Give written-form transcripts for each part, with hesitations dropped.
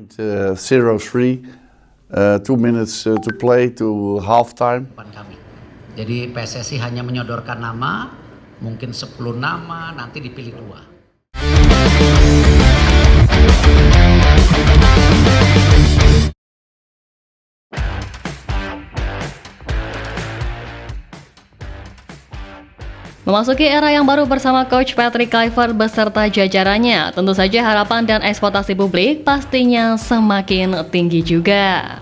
0-3, 2 minutes to play to halftime. Kami. Jadi PSSI hanya menyodorkan nama, mungkin 10 nama, nanti dipilih 2. Memasuki era yang baru bersama Coach Patrick Kluivert beserta jajarannya, tentu saja harapan dan ekspektasi publik pastinya semakin tinggi juga.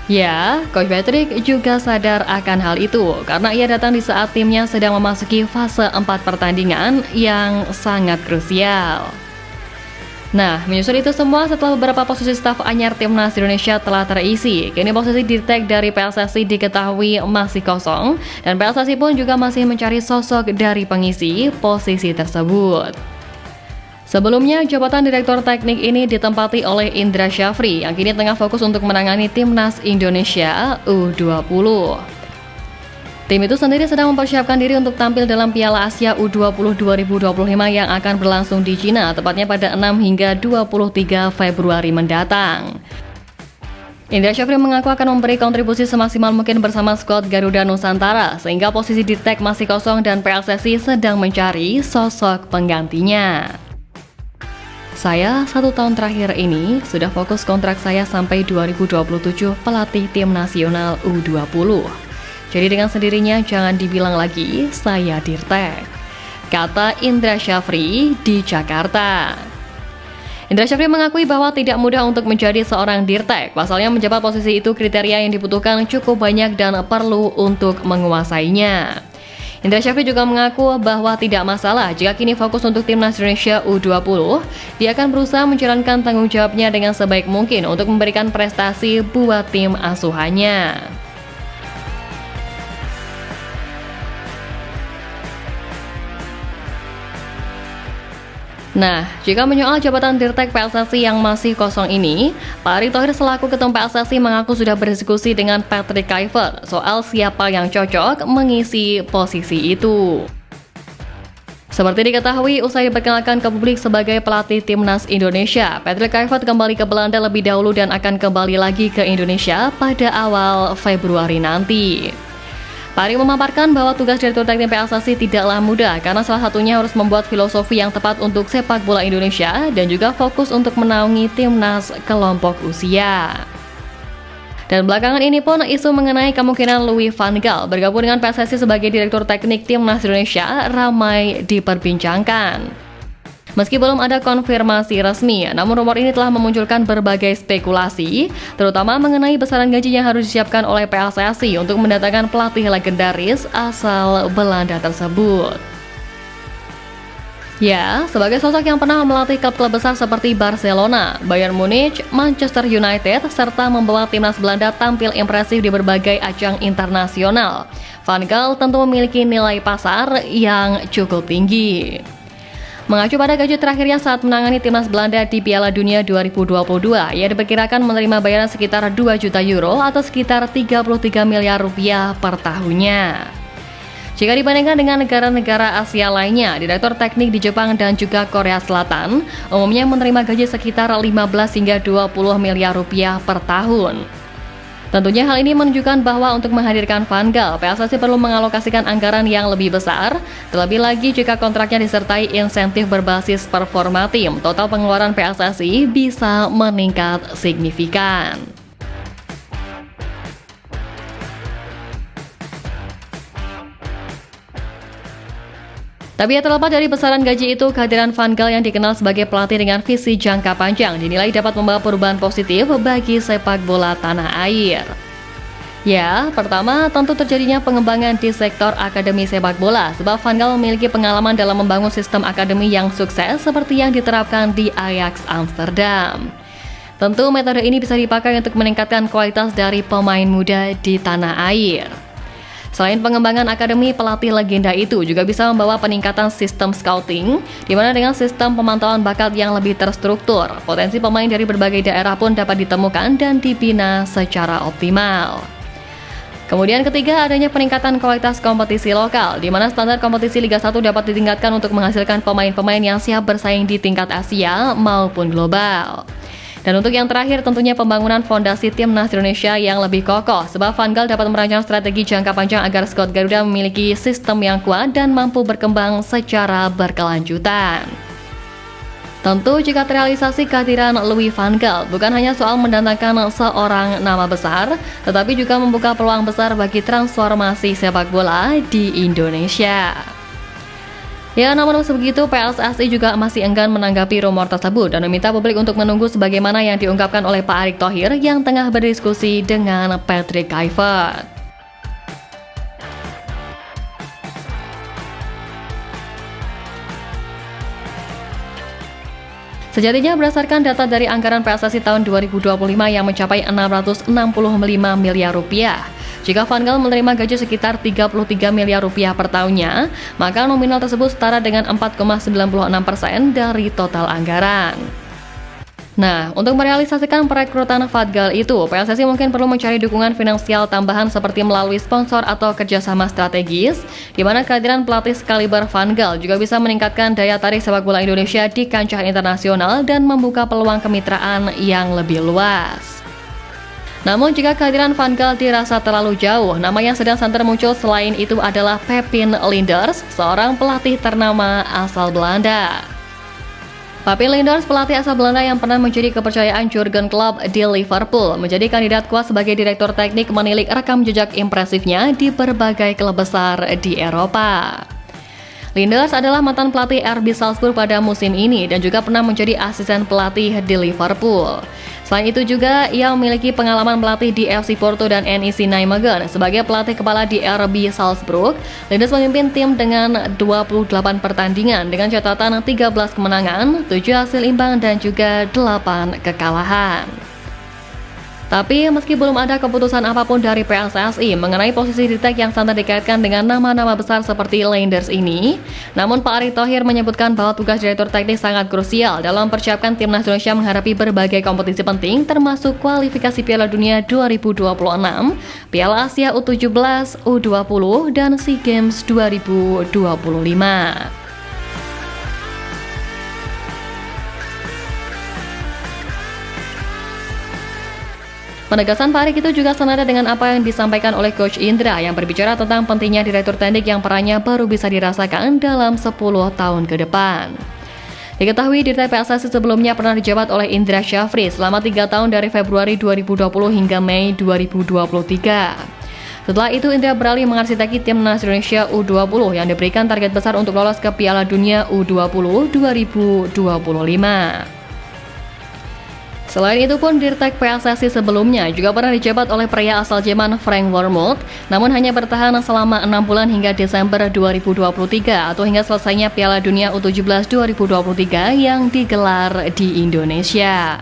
Ya, Coach Patrick juga sadar akan hal itu karena ia datang di saat timnya sedang memasuki fase 4 pertandingan yang sangat krusial. Nah, menyusul itu semua setelah beberapa posisi staf anyar Timnas Indonesia telah terisi, kini posisi dirtek dari PSSI diketahui masih kosong dan PSSI pun juga masih mencari sosok dari pengisi posisi tersebut. Sebelumnya, jabatan Direktur Teknik ini ditempati oleh Indra Syafri yang kini tengah fokus untuk menangani Timnas Indonesia U20. Tim itu sendiri sedang mempersiapkan diri untuk tampil dalam Piala Asia U20 2025 yang akan berlangsung di Cina, tepatnya pada 6 hingga 23 Februari mendatang. Indra Syafri mengaku akan memberi kontribusi semaksimal mungkin bersama skuad Garuda Nusantara, sehingga posisi dirtek masih kosong dan PSSI sedang mencari sosok penggantinya. Saya 1 tahun terakhir ini sudah fokus kontrak saya sampai 2027 pelatih tim nasional U20. Jadi dengan sendirinya jangan dibilang lagi saya dirtek, kata Indra Syafri di Jakarta. Indra Syafri mengakui bahwa tidak mudah untuk menjadi seorang dirtek. Pasalnya menjabat posisi itu kriteria yang dibutuhkan cukup banyak dan perlu untuk menguasainya. Indra Syafri juga mengaku bahwa tidak masalah jika kini fokus untuk Timnas Indonesia U20. Dia akan berusaha menjalankan tanggung jawabnya dengan sebaik mungkin untuk memberikan prestasi buat tim asuhannya. Nah, jika menyoal jabatan dirtek PSSI yang masih kosong ini, Pak Erick Thohir selaku Ketum PSSI mengaku sudah berdiskusi dengan Patrick Kluivert soal siapa yang cocok mengisi posisi itu. Seperti diketahui, usai diperkenalkan ke publik sebagai pelatih Timnas Indonesia, Patrick Kluivert kembali ke Belanda lebih dahulu dan akan kembali lagi ke Indonesia pada awal Februari nanti. Pak Erick memaparkan bahwa tugas Direktur Teknik PSSI tidaklah mudah karena salah satunya harus membuat filosofi yang tepat untuk sepak bola Indonesia dan juga fokus untuk menaungi timnas kelompok usia. Dan belakangan ini pun isu mengenai kemungkinan Louis van Gaal bergabung dengan PSSI sebagai Direktur Teknik Timnas Indonesia ramai diperbincangkan. Meski belum ada konfirmasi resmi, namun rumor ini telah memunculkan berbagai spekulasi, terutama mengenai besaran gaji yang harus disiapkan oleh PSSI untuk mendatangkan pelatih legendaris asal Belanda tersebut. Ya, sebagai sosok yang pernah melatih klub-klub besar seperti Barcelona, Bayern Munich, Manchester United, serta membawa timnas Belanda tampil impresif di berbagai ajang internasional, Van Gaal tentu memiliki nilai pasar yang cukup tinggi. Mengacu pada gaji terakhirnya saat menangani timnas Belanda di Piala Dunia 2022, ia diperkirakan menerima bayaran sekitar 2 juta euro atau sekitar 33 miliar rupiah per tahunnya. Jika dibandingkan dengan negara-negara Asia lainnya, Direktur Teknik di Jepang dan juga Korea Selatan umumnya menerima gaji sekitar 15 hingga 20 miliar rupiah per tahun. Tentunya hal ini menunjukkan bahwa untuk menghadirkan Van Gaal, PSSI perlu mengalokasikan anggaran yang lebih besar, terlebih lagi jika kontraknya disertai insentif berbasis performa tim. Total pengeluaran PSSI bisa meningkat signifikan. Tapi terlepas dari besaran gaji itu, kehadiran Van Gaal yang dikenal sebagai pelatih dengan visi jangka panjang dinilai dapat membawa perubahan positif bagi sepak bola tanah air. Ya, pertama tentu terjadinya pengembangan di sektor akademi sepak bola, sebab Van Gaal memiliki pengalaman dalam membangun sistem akademi yang sukses seperti yang diterapkan di Ajax Amsterdam. Tentu metode ini bisa dipakai untuk meningkatkan kualitas dari pemain muda di tanah air. Selain pengembangan akademi, pelatih legenda itu juga bisa membawa peningkatan sistem scouting, di mana dengan sistem pemantauan bakat yang lebih terstruktur, potensi pemain dari berbagai daerah pun dapat ditemukan dan dibina secara optimal. Kemudian ketiga, adanya peningkatan kualitas kompetisi lokal, di mana standar kompetisi Liga 1 dapat ditingkatkan untuk menghasilkan pemain-pemain yang siap bersaing di tingkat Asia maupun global. Dan untuk yang terakhir tentunya pembangunan fondasi Timnas Indonesia yang lebih kokoh, sebab Van Gaal dapat merancang strategi jangka panjang agar skuad Garuda memiliki sistem yang kuat dan mampu berkembang secara berkelanjutan. Tentu jika terrealisasi kehadiran Louis van Gaal bukan hanya soal mendatangkan seorang nama besar, tetapi juga membuka peluang besar bagi transformasi sepak bola di Indonesia. Ya, namun sebegitu PSSI juga masih enggan menanggapi rumor tersebut dan meminta publik untuk menunggu sebagaimana yang diungkapkan oleh Pak Erick Thohir yang tengah berdiskusi dengan Patrick Kluivert. Sejatinya berdasarkan data dari anggaran PSSI tahun 2025 yang mencapai 665 miliar rupiah, jika Van Gaal menerima gaji sekitar 33 miliar rupiah per tahunnya, maka nominal tersebut setara dengan 4,96% dari total anggaran. Nah, untuk merealisasikan perekrutan Van Gaal itu, PSSI mungkin perlu mencari dukungan finansial tambahan seperti melalui sponsor atau kerjasama strategis, di mana kehadiran pelatih sekaliber Van Gaal juga bisa meningkatkan daya tarik sepak bola Indonesia di kancah internasional dan membuka peluang kemitraan yang lebih luas. Namun jika kehadiran Van Gaal dirasa terlalu jauh, nama yang sedang santer muncul selain itu adalah Pepijn Lijnders, seorang pelatih ternama asal Belanda. Pepijn Lijnders, pelatih asal Belanda yang pernah menjadi kepercayaan Jurgen Klopp di Liverpool, menjadi kandidat kuat sebagai direktur teknik menilik rekam jejak impresifnya di berbagai klub besar di Eropa. Lijnders adalah mantan pelatih RB Salzburg pada musim ini dan juga pernah menjadi asisten pelatih di Liverpool. Selain itu juga, ia memiliki pengalaman melatih di FC Porto dan NEC Nijmegen. Sebagai pelatih kepala di RB Salzburg, Lijnders memimpin tim dengan 28 pertandingan dengan catatan 13 kemenangan, 7 hasil imbang dan juga 8 kekalahan. Tapi meski belum ada keputusan apapun dari PSSI mengenai posisi Dirtek yang sangat dikaitkan dengan nama-nama besar seperti Lijnders ini, namun Pak Erick Thohir menyebutkan bahwa tugas direktur teknik sangat krusial dalam mempersiapkan Timnas Indonesia menghadapi berbagai kompetisi penting termasuk kualifikasi Piala Dunia 2026, Piala Asia U17, U20, dan SEA Games 2025. Penegasan Pak Erick itu juga senada dengan apa yang disampaikan oleh Coach Indra yang berbicara tentang pentingnya direktur teknik yang perannya baru bisa dirasakan dalam 10 tahun ke depan. Diketahui Dirtek PSSI sebelumnya pernah dijabat oleh Indra Syafri selama 3 tahun dari Februari 2020 hingga Mei 2023. Setelah itu Indra beralih mengarsiteki Timnas Indonesia U20 yang diberikan target besar untuk lolos ke Piala Dunia U20 2025. Selain itu pun Dirtek PSSI sebelumnya juga pernah dijabat oleh pria asal Jerman Frank Wormuth, namun hanya bertahan selama 6 bulan hingga Desember 2023 atau hingga selesainya Piala Dunia U17 2023 yang digelar di Indonesia.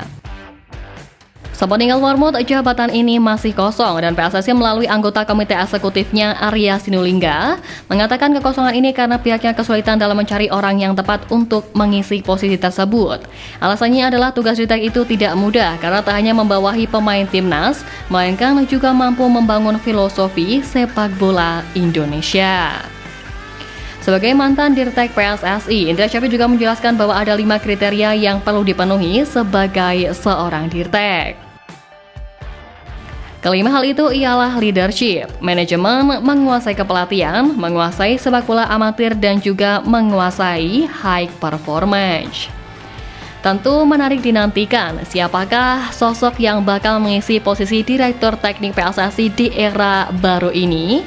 Sepeninggal Wormuth, jabatan ini masih kosong dan PSSI melalui anggota komite eksekutifnya Arya Sinulinga mengatakan kekosongan ini karena pihaknya kesulitan dalam mencari orang yang tepat untuk mengisi posisi tersebut. Alasannya adalah tugas Dirtek itu tidak mudah karena tak hanya membawahi pemain timnas, melainkan juga mampu membangun filosofi sepak bola Indonesia. Sebagai mantan Dirtek PSSI, Indra Syafri juga menjelaskan bahwa ada 5 kriteria yang perlu dipenuhi sebagai seorang Dirtek. Kelima hal itu ialah leadership, manajemen, menguasai kepelatihan, menguasai sepak bola amatir, dan juga menguasai high performance. Tentu menarik dinantikan siapakah sosok yang bakal mengisi posisi direktur teknik PSSI di era baru ini.